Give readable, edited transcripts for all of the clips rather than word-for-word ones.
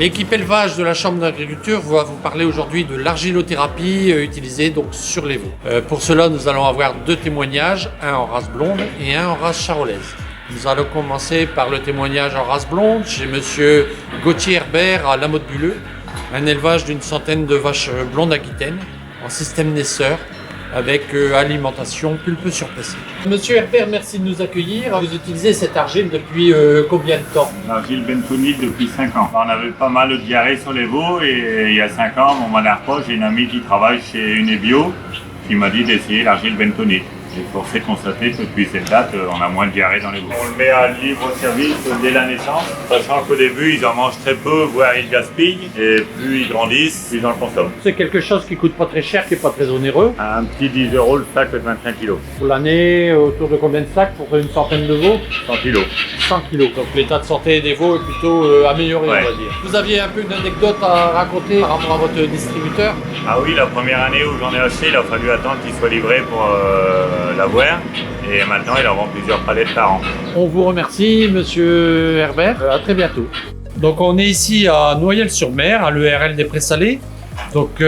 L'équipe élevage de la Chambre d'agriculture va vous parler aujourd'hui de l'argilothérapie utilisée donc sur les veaux. Pour cela, nous allons avoir deux témoignages, un en race blonde et un en race charolaise. Nous allons commencer par le témoignage en race blonde chez monsieur Gauthier Herbert à La Motte-Bulleux, un élevage d'une centaine de vaches blondes aquitaines en système naisseur avec alimentation pulpe surpressée. Monsieur Herbert, merci de nous accueillir. Vous utilisez cette argile depuis combien de temps? L'argile bentonite depuis 5 ans. On avait pas mal de diarrhée sur les veaux et il y a 5 ans, mon manarpo, j'ai une amie qui travaille chez Unebio qui m'a dit d'essayer l'argile bentonite. J'ai forcé de constater que depuis cette date, on a moins de diarrhée dans les veaux. On le met à libre service dès la naissance, sachant qu'au début, ils en mangent très peu, voire ils gaspillent. Et plus ils grandissent, plus ils en consomment. C'est quelque chose qui coûte pas très cher, qui est pas très onéreux. Un petit 10 € le sac de 25 kg. Pour l'année, autour de combien de sacs pour une centaine de veaux? 100 kg. 100 kg. Donc l'état de santé des veaux est plutôt amélioré, Ouais. On va dire. Vous aviez un peu une anecdote à raconter par rapport à votre distributeur? Ah oui, la première année où j'en ai acheté, il a fallu attendre qu'il soit livré pour l'avoir. Et maintenant, il en vend plusieurs palettes par an. On vous remercie, monsieur Herbert. À très bientôt. Donc, on est ici à Noyelles-sur-Mer, à l'ERL des Prés-Salés. Donc,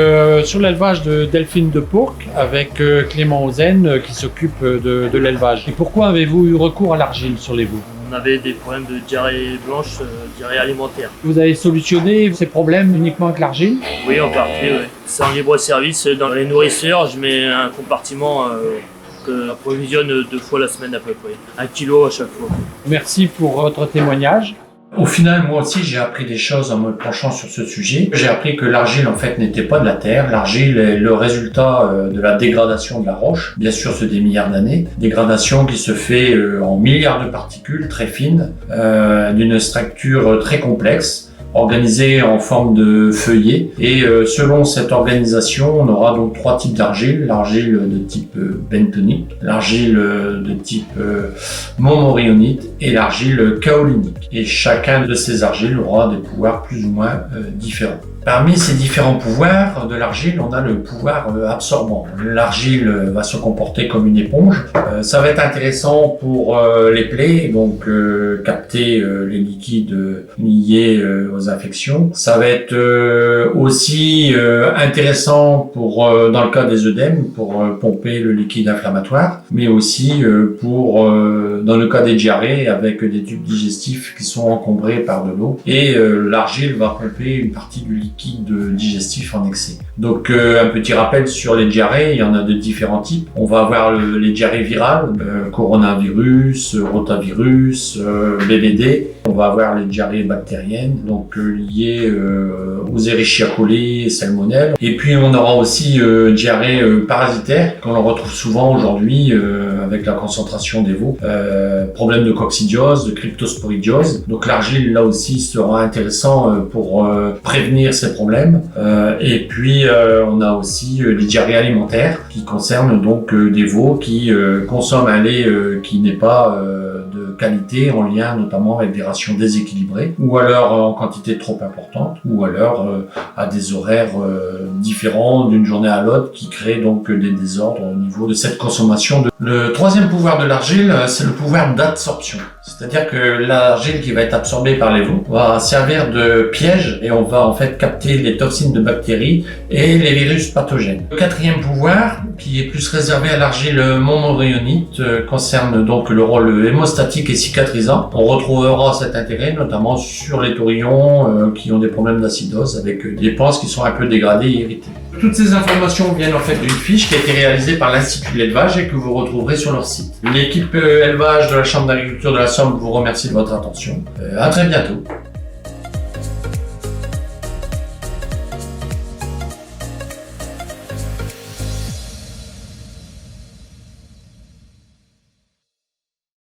sur l'élevage de Delphine de Pourque, avec Clément Ozen qui s'occupe de l'élevage. Et pourquoi avez-vous eu recours à l'argile sur les veaux? On avait des problèmes de diarrhée blanche, diarrhée alimentaire. Vous avez solutionné ces problèmes uniquement avec l'argile? Oui, en partie, oui. C'est en libre service. Dans les nourrisseurs, je mets un compartiment que approvisionne 2 fois la semaine à peu près. 1 kilo à chaque fois. Merci pour votre témoignage. Au final, moi aussi, j'ai appris des choses en me penchant sur ce sujet. J'ai appris que l'argile, en fait, n'était pas de la terre. L'argile est le résultat de la dégradation de la roche. Bien sûr, c'est des milliards d'années. Dégradation qui se fait en milliards de particules très fines, d'une structure très complexe, organisée en forme de feuillet. Et selon cette organisation, on aura donc 3 types d'argile. L'argile de type bentonique, l'argile de type montmorillonite et l'argile kaolinique. Et chacun de ces argiles aura des pouvoirs plus ou moins différents. Parmi ces différents pouvoirs de l'argile, on a le pouvoir absorbant. L'argile va se comporter comme une éponge. Ça va être intéressant pour les plaies, donc capter les liquides liés aux infections. Ça va être aussi intéressant pour, dans le cas des œdèmes, pour pomper le liquide inflammatoire, mais aussi pour, dans le cas des diarrhées, avec des tubes digestifs qui sont encombrés par de l'eau. Et l'argile va pomper une partie du liquide digestif en excès. Donc un petit rappel sur les diarrhées, il y en a de différents types. On va avoir les diarrhées virales, coronavirus, rotavirus, BBD. On va avoir les diarrhées bactériennes, donc liées aux Escherichia coli et salmonelle. Et puis on aura aussi diarrhée parasitaire, qu'on retrouve souvent aujourd'hui avec la concentration des veaux. Problème de coccidiose, de cryptosporidiose. Donc l'argile là aussi sera intéressant pour prévenir ces problèmes. Et puis on a aussi les diarrhées alimentaires qui concernent donc des veaux qui consomment un lait qui n'est pas de qualité, en lien notamment avec des rations déséquilibrées, ou alors en quantité trop importante, ou alors à des horaires différents d'une journée à l'autre, qui créent donc des désordres au niveau de cette consommation. Le troisième pouvoir de l'argile, c'est le pouvoir d'absorption. C'est-à-dire que l'argile qui va être absorbée par les veaux va servir de piège et on va en fait capter les toxines de bactéries et les virus pathogènes. Le quatrième pouvoir, qui est plus réservé à l'argile montmorillonite, concerne donc le rôle hémostatique et cicatrisant. On retrouvera cet intérêt notamment sur les taurillons qui ont des problèmes d'acidose avec des panses qui sont un peu dégradées et irritées. Toutes ces informations viennent en fait d'une fiche qui a été réalisée par l'Institut de l'élevage et que vous retrouverez sur leur site. L'équipe élevage de la Chambre d'agriculture de la Somme vous remercie de votre attention. À très bientôt.